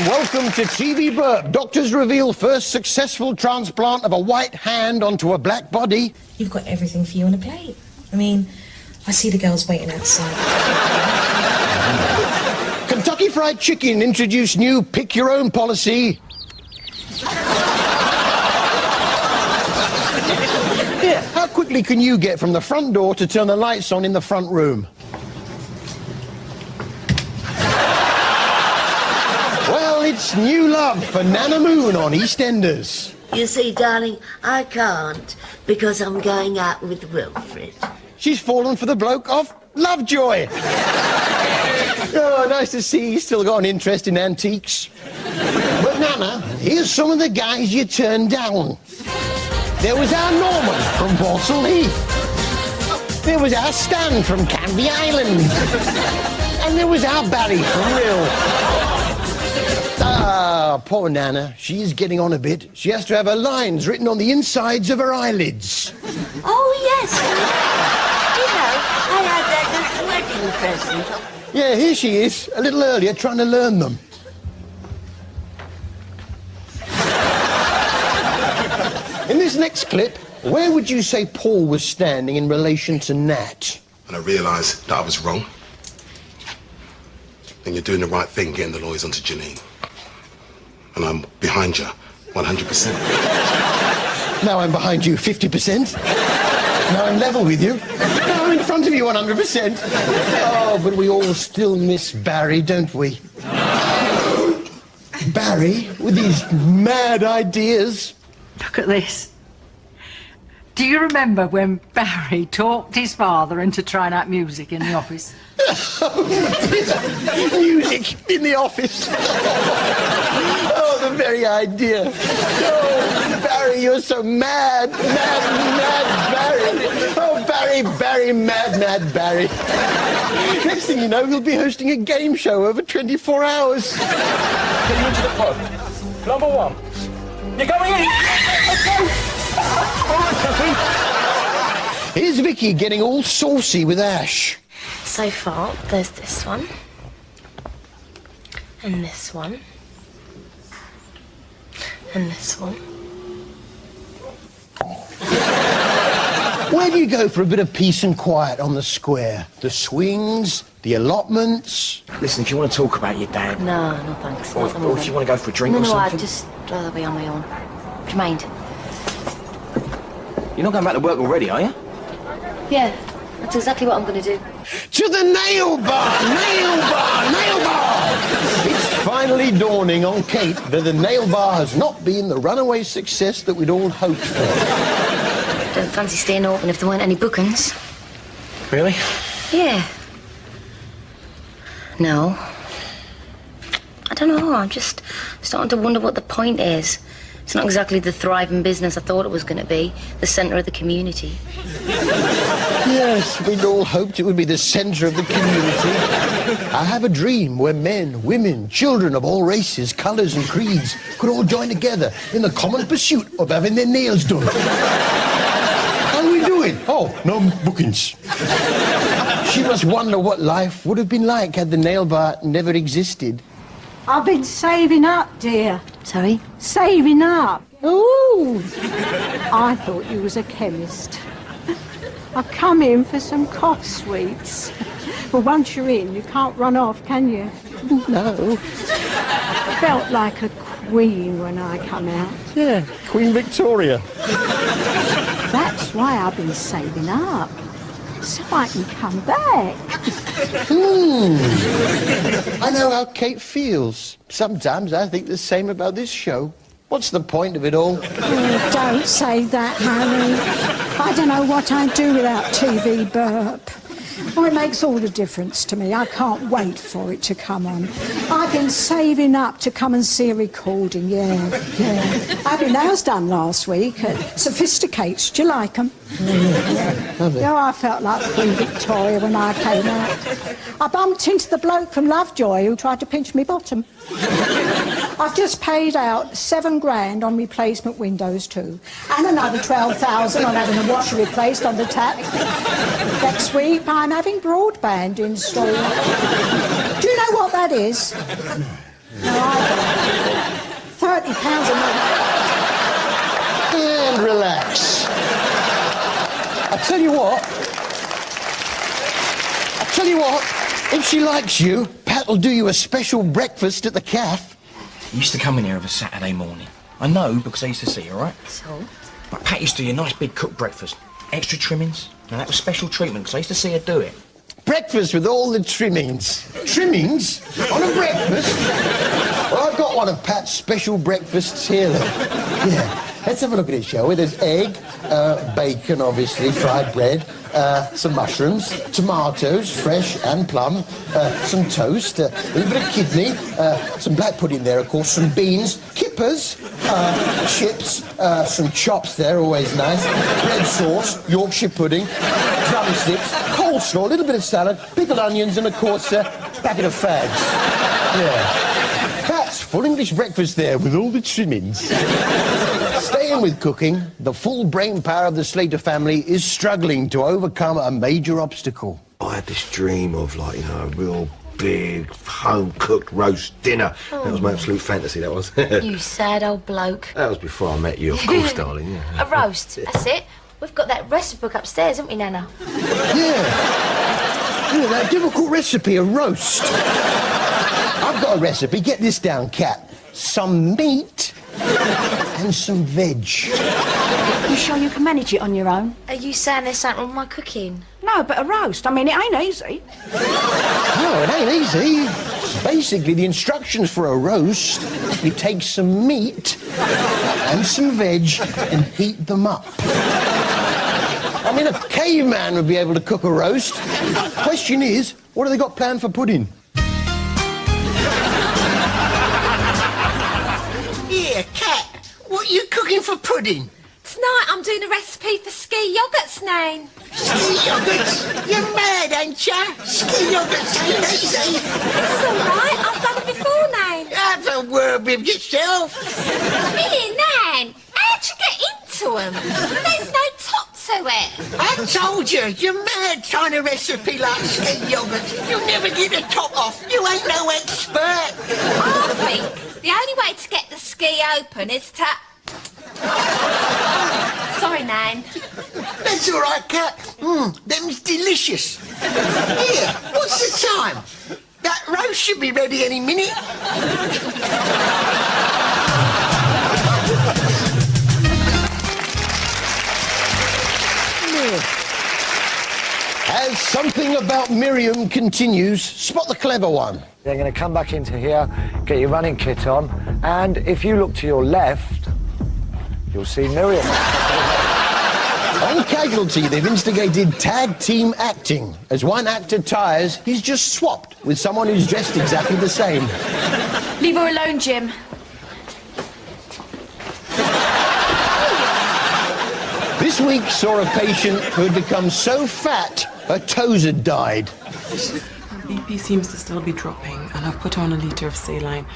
and welcome to TV Burp. Doctors reveal first successful transplant of a white hand onto a black body. You've got everything for you on a plate. I mean, I see the girls waiting outside. Kentucky Fried Chicken introduced new pick-your-own policy. Yeah, how quickly can you get from the front door to turn the lights on in the front room? Well, it's new love for Nana Moon on EastEnders. You see, darling, I can't because I'm going out with Wilfred. She's fallen for the bloke off Lovejoy. Oh, nice to see you still got an interest in antiques. But Nana, here's some of the guys you turned down. There was our Norman from Balsall Heath. There was our Stan from Canvey Island. And there was our Barry from Rill. Ah, poor Nana. She's getting on a bit. She has to have her lines written on the insides of her eyelids. Oh, yes. You know, I had that as a wedding present. Yeah, here she is, a little earlier, trying to learn them. In this next clip, where would you say Paul was standing in relation to Nat? And I realised that I was wrong. And you're doing the right thing, getting the lawyers onto Janine. And I'm behind you, 100%. Now I'm behind you, 50%. Now I'm level with you. Now I'm in front of you, 100%. Oh, but we all still miss Barry, don't we? Barry, with his mad ideas. Look at this. Do you remember when Barry talked his father into trying out music in the office? Music in the office. Oh, the very idea. Oh, Barry, you're so mad, mad Barry. Oh, Barry, mad Barry. Next thing you know, we'll be hosting a game show over 24 hours. Get you into the pub. Number one. You're going in. Let's go. All right, Tuffy. Here's Vicky getting all saucy with Ash. So far, there's this one. And this one. And this one. Where do you go for a bit of peace and quiet on the square? The swings, the allotments? Listen, if you want to talk about your dad... No, no thanks. Or if you want to go for a drink or something... No, I'd just rather be on my own. Do you mind? You're not going back to work already, are you? Yeah, that's exactly what I'm going to do. To the nail bar! Nail bar! Nail bar! It's finally dawning on Kate that the nail bar has not been the runaway success that we'd all hoped for. Don't fancy staying open if there weren't any bookings. Really? Yeah. No. I don't know, I'm just starting to wonder what the point is. It's not exactly the thriving business I thought it was going to be, the centre of the community. Yes, we'd all hoped it would be the centre of the community. I have a dream where men, women, children of all races, colours and creeds could all join together in the common pursuit of having their nails done. How are we doing? Oh, no bookings. She must wonder what life would have been like had the nail bar never existed. I've been saving up, dear. Sorry? Saving up. Ooh! I thought you was a chemist. I've come in for some cough sweets. Well, once you're in, you can't run off, can you? No. Felt like a queen when I come out. Yeah, Queen Victoria. That's why I've been saving up. So I can come back. I know how Kate feels. Sometimes I think the same about this show. What's the point of it all? Oh, don't say that, Harry. I don't know what I'd do without TV Burp. Oh, it makes all the difference to me. I can't wait for it to come on. I've been saving up to come and see a recording, yeah. I had my nails done last week at Sophisticates. Do you like them? Yeah, I felt like Queen Victoria when I came out. I bumped into the bloke from Lovejoy who tried to pinch me bottom. I've just paid out £7,000 on replacement windows too, and another 12,000 on having a washer replaced on the tap. Next week I'm having broadband installed. Do you know what that is? No, I don't. a month. And relax. I tell you what, if she likes you, Pat will do you a special breakfast at the cafe. You used to come in here of a Saturday morning. I know because I used to see you, all right? So? But Pat used to do you a nice big cooked breakfast. Extra trimmings. Now, that was special treatment because I used to see her do it. Breakfast with all the trimmings. Trimmings? On a breakfast? Well, I've got one of Pat's special breakfasts here, then. Yeah. Let's have a look at it, shall we? There's egg, bacon, obviously, fried bread, some mushrooms, tomatoes, fresh and plum, some toast, a little bit of kidney, some black pudding there, of course, some beans, kippers, chips, some chops there, always nice, bread sauce, Yorkshire pudding, drumsticks, coleslaw, a little bit of salad, pickled onions, and, of course, a packet of fags. Yeah. Pat's full English breakfast there with all the trimmings. Staying with cooking, the full brain power of the Slater family is struggling to overcome a major obstacle. I had this dream of, like, you know, a real big, home-cooked roast dinner. Oh. That was my absolute fantasy, that was. You sad old bloke. That was before I met you, of course, darling, yeah. A roast, that's it. We've got that recipe book upstairs, haven't we, Nana? Yeah, that difficult recipe, a roast. I've got a recipe. Get this down, Cat. Some meat and some veg. You sure you can manage it on your own? Are you saying there's something wrong with my cooking? No, but a roast, I mean, it ain't easy. No, it ain't easy. Basically, the instructions for a roast, you take some meat and some veg and heat them up. I mean, a caveman would be able to cook a roast. Question is, what have they got planned for pudding? Yeah, Cat, what are you cooking for pudding? Tonight I'm doing a recipe for ski yogurts, Nan. Ski yogurts? You're mad, ain't ya? Ski yogurts ain't easy. It's all right, I've done it before, Nan. Have a word with yourself. Here, Nan, how'd you get into them? There's no top to it. I told you, you're mad trying a recipe like ski yogurts. You'll never get the top off. You ain't no expert. I think the only way to get the ski open is to... Sorry, Nan. That's all right, Cat. Them's delicious. Here, what's the time? That roast should be ready any minute. As something about Miriam continues, spot the clever one. They're going to come back into here, get your running kit on, and if you look to your left, you'll see Miriam. On Casualty, they've instigated tag team acting. As one actor tires, he's just swapped with someone who's dressed exactly the same. Leave her alone, Jim. This week saw a patient who had become so fat, her toes had died. BP seems to still be dropping, and I've put on a litre of saline.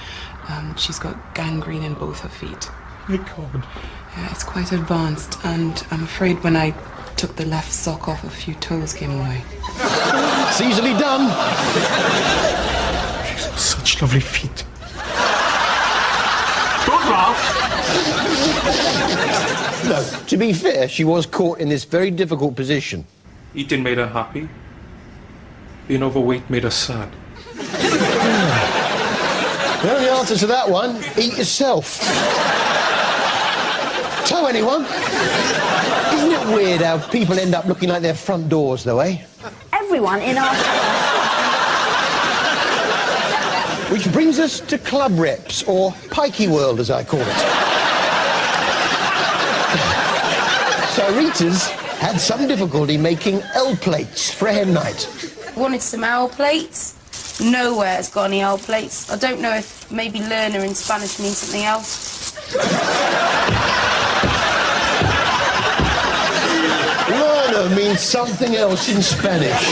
She's got gangrene in both her feet. My God. Yeah, it's quite advanced, and I'm afraid when I took the left sock off, a few toes came away. It's easily done. She's got such lovely feet. Don't laugh. No, to be fair, she was caught in this very difficult position. Eating made her happy. Being overweight made her sad. Well, the answer to that one, eat yourself. Tow anyone? Isn't it weird how people end up looking like their front doors, though, eh? Everyone in our... Which brings us to club reps, or pikey world, as I call it. So Rita's had some difficulty making L plates for a hen night. Wanted some owl plates. Nowhere's got any owl plates. I don't know if maybe learner in Spanish means something else. Learner means something else in Spanish.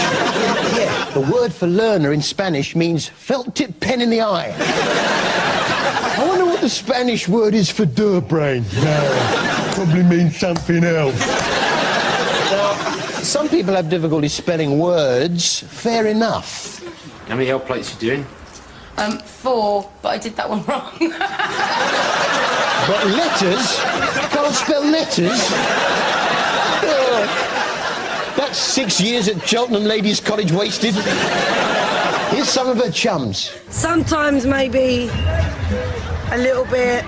Yeah, the word for learner in Spanish means felt-tip pen in the eye. I wonder what the Spanish word is for brain. No, probably means something else. Now, some people have difficulty spelling words. Fair enough. How many L plates you doing? 4, but I did that one wrong. But letters? Can't spell letters? Oh, that's 6 years at Cheltenham Ladies' College wasted. Here's some of her chums. Sometimes maybe a little bit.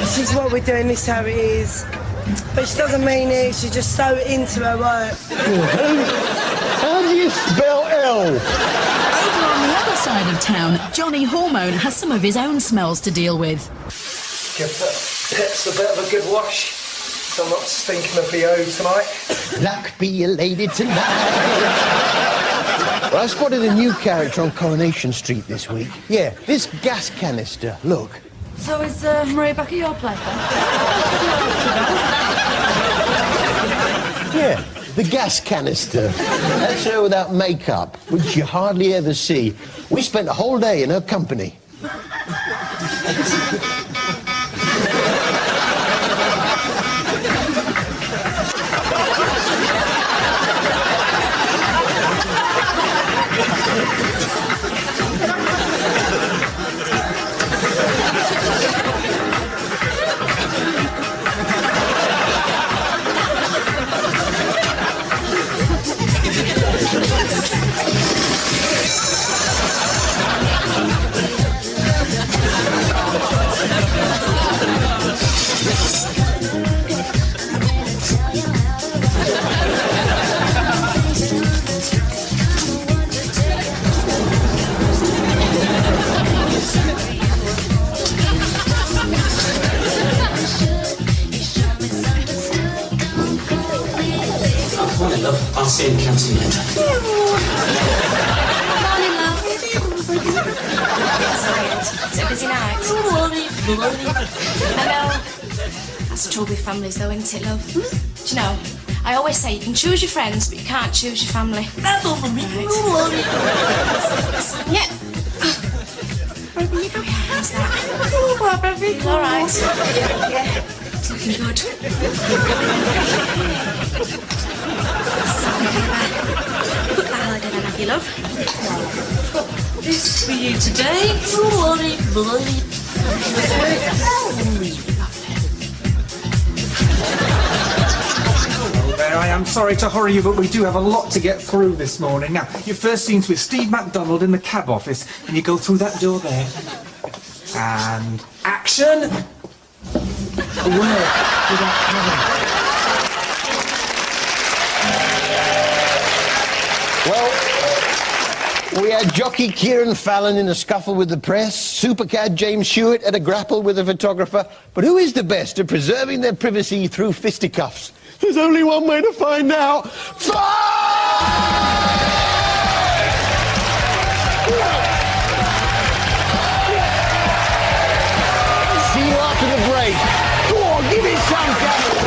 This is what we're doing, this is how it is. But she doesn't mean it, she's just so into her work. How do you spell L? Over on the other side of town, Johnny Hormone has some of his own smells to deal with. Give the pits a bit of a good wash, so I'm not stinking of BO tonight. Luck be a lady tonight. Well, I spotted a new character on Coronation Street this week. Yeah, this gas canister, look. So is Maria back at your place then? Yeah, the gas canister. That's her without makeup, which you hardly ever see. We spent a whole day in her company. I'll see you in canteen later. Morning, love. Tired. It's a busy night. I know. That's the trouble with families, though, isn't it, love? Do you know, I always say you can choose your friends, but you can't choose your family. Right. Yeah. How's that? You all right? Yeah. It's looking good. Put that holiday then, have you, love? This for you today. There, I am sorry to hurry you, but we do have a lot to get through this morning. Now, your first scene's with Steve MacDonald in the cab office, and you go through that door there. And action! Away without cover. Well, we had jockey Kieran Fallon in a scuffle with the press, supercad James Stewart at a grapple with a photographer. But who is the best at preserving their privacy through fisticuffs? There's only one way to find out. See you after the break. Go on, give it some, Cameron.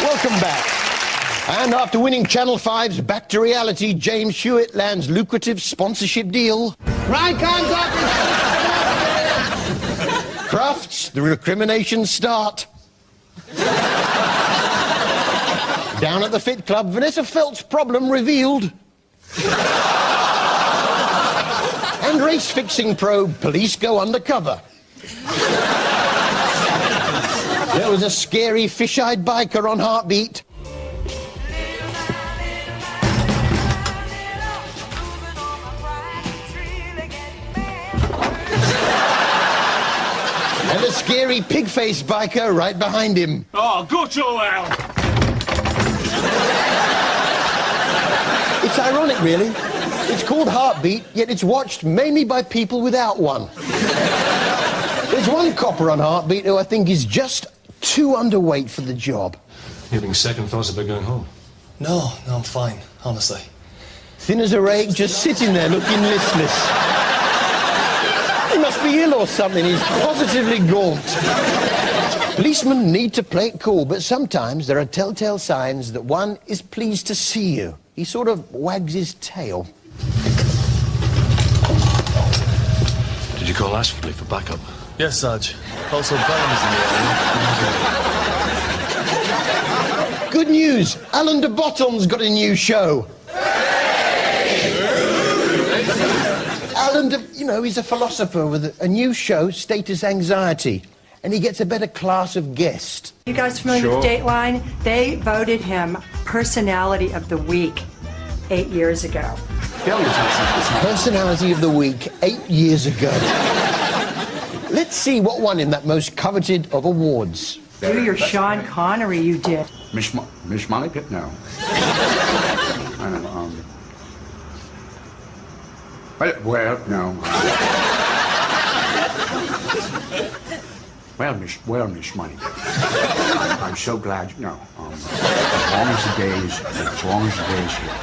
Welcome back. And after winning Channel 5's Back to Reality, James Stewart lands lucrative sponsorship deal. Right, hands up! Crufts, the recriminations start. Down at the Fit Club, Vanessa Felt's problem revealed. And race-fixing probe, police go undercover. There was a scary fish-eyed biker on Heartbeat. And a scary pig-faced biker right behind him. Oh, good to hell! It's ironic, really. It's called Heartbeat, yet it's watched mainly by people without one. There's one copper on Heartbeat who I think is just too underweight for the job. You having second thoughts about going home? No, I'm fine, honestly. Thin as a rake, just sitting there looking listless. He must be ill or something. He's positively gaunt. Policemen need to play it cool, but sometimes there are telltale signs that one is pleased to see you. He sort of wags his tail. Did you call Ashfordley for backup? Yes, Sarge. Also, Baron is in the area. good news. Alan de Botton's got a new show. Alan, you know, he's a philosopher with a new show, Status Anxiety, and he gets a better class of guest. You guys familiar with Dateline? They voted him Personality of the Week 8 years ago. Personality of the Week 8 years ago. Let's see what won him that most coveted of awards. Do your Sean Connery, you did. Miss Molly Pitt? No. I don't know. Well, no. Well, Miss Money. I'm so glad. No. As long as the day's here,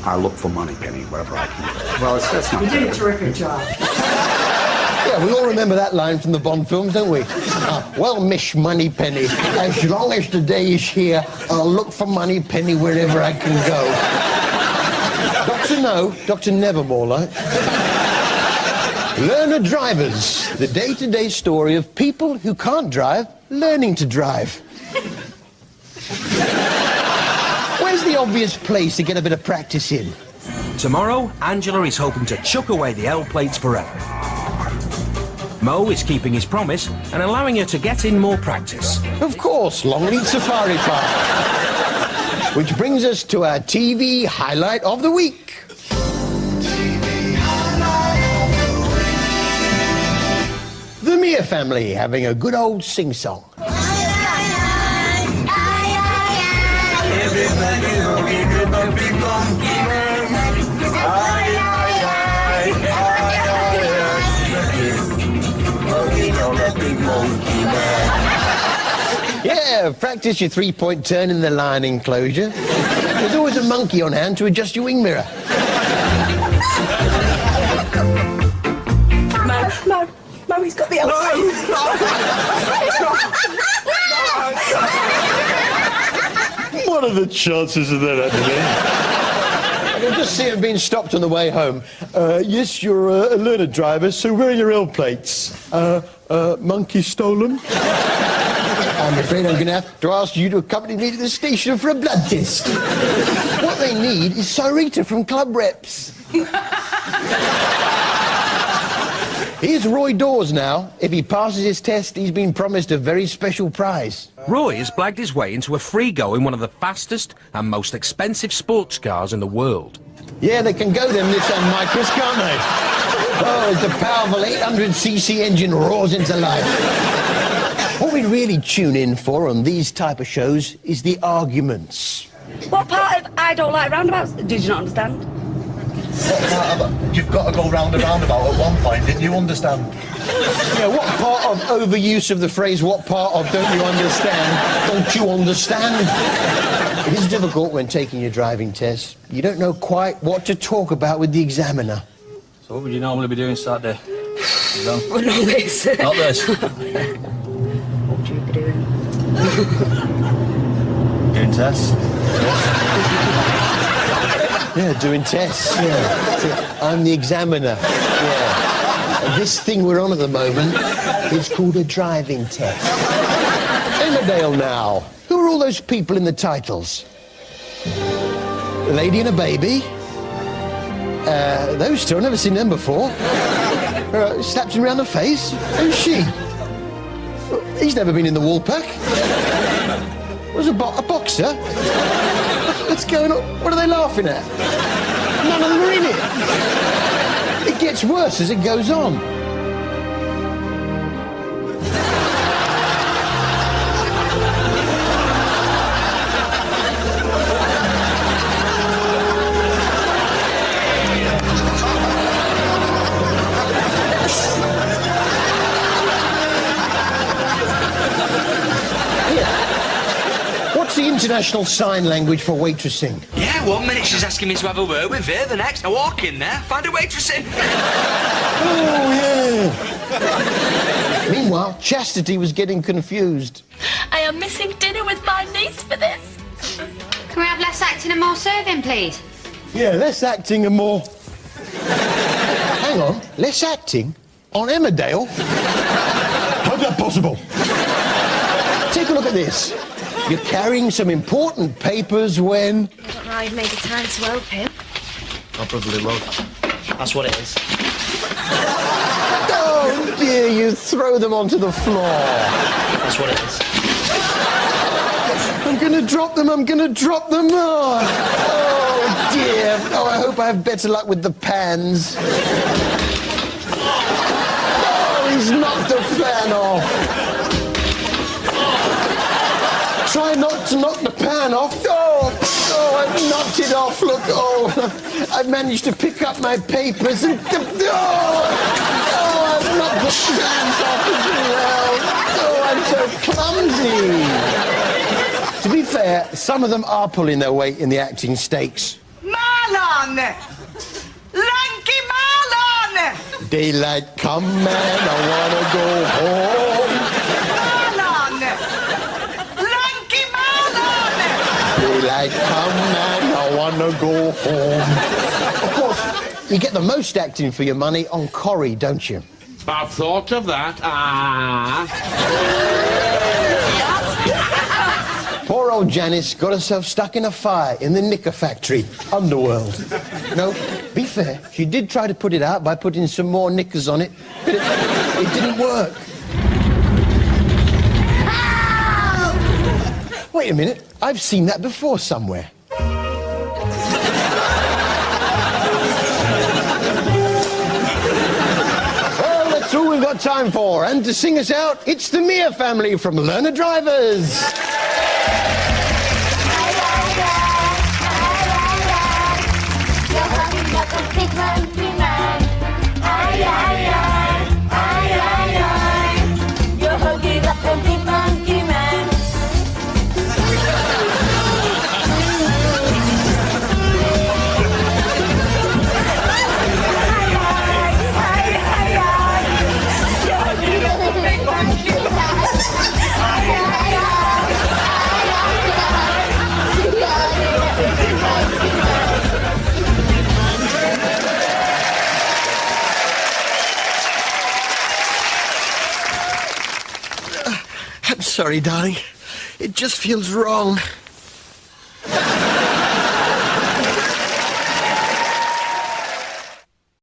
I look for Money Penny, whatever I can get. Well, that's not. You did a terrific job. Yeah, we all remember that line from the Bond films, don't we? Well, Miss Money Penny, as long as the day is here, I'll look for Money Penny wherever I can go. Dr. No, Dr. Nevermore, like. Learner drivers, the day-to-day story of people who can't drive learning to drive. Where's the obvious place to get a bit of practice in? Tomorrow, Angela is hoping to chuck away the L plates forever. Mo is keeping his promise and allowing her to get in more practice. Of course, Longleat Safari Park. Which brings us to our TV highlight of the week. The Mia family having a good old sing-song. Yeah, practice your three-point turn in the lion enclosure. There's always a monkey on hand to adjust your wing mirror. Mo, he's got the airplane. What are the chances of that happening? I can just see him being stopped on the way home. Yes, you're a learner driver, so where are your L plates? Monkey stole them. I'm afraid I'm going to have to ask you to accompany me to the station for a blood test. What they need is Sarita from Club Reps. Here's Roy Dawes now. If he passes his test, he's been promised a very special prize. Roy has blagged his way into a free go in one of the fastest and most expensive sports cars in the world. Yeah, they can go them Nissan Micras, can't they? Oh, as the powerful 800cc engine roars into life. What we really tune in for on these type of shows is the arguments. What part of I don't like roundabouts did you not understand? You've got to go round a roundabout at one point, didn't you understand? Yeah, what part of overuse of the phrase, what part of don't you understand, don't you understand? It is difficult when taking your driving test. You don't know quite what to talk about with the examiner. So what would you normally be doing Saturday? Well, not this. Not this. What would you be doing? Doing tests. Yeah, doing tests, yeah. I'm the examiner, yeah. And this thing we're on at the moment is called a driving test. Emmerdale now. Who are all those people in the titles? A lady and a baby. Those two, I've never seen them before. Slapped him around the face. Who's she? He's never been in the Woolpack. Was a boxer? What's going on? What are they laughing at? None of them are in it. It gets worse as it goes on. What's the international sign language for waitressing? Yeah, 1 minute she's asking me to have a word with her, the next I walk in there, find a waitress in. Oh, yeah. Meanwhile, Chastity was getting confused. I am missing dinner with my niece for this. Can we have less acting and more serving, please? Yeah, less acting and more... Hang on, less acting? On Emmerdale? How's that possible? Take a look at this. You're carrying some important papers when... I don't know how you've made the time to help him. Oh, brotherly love. That's what it is. Oh, dear, you throw them onto the floor. That's what it is. I'm gonna drop them, Oh, dear. Oh, I hope I have better luck with the pans. Oh, he's knocked the fan off. Try not to knock the pan off. Oh, I've knocked it off. Look, I've managed to pick up my papers and... I've knocked the pans off as well. I'm so clumsy. To be fair, some of them are pulling their weight in the acting stakes. Marlon! Lanky Marlon! Daylight come and I wanna go home. Marlon! Lanky Marlon! Daylight come and I wanna go home. Of course, you get the most acting for your money on Corrie, don't you? I've thought of that. Poor old Janice got herself stuck in a fire in the knicker factory, Underworld. No, be fair, she did try to put it out by putting some more knickers on it, but it didn't work. Wait a minute, I've seen that before somewhere. Well, that's all we've got time for, and to sing us out, it's the Mia family from Learner Drivers. Big monkey man. Aye, aye, aye. Aye, aye, aye. You're hugging up a big monkey man. You're hugging up a big monkey man. Aye, aye, aye. You're hugging up a big monkey man. I'm sorry, darling. It just feels wrong.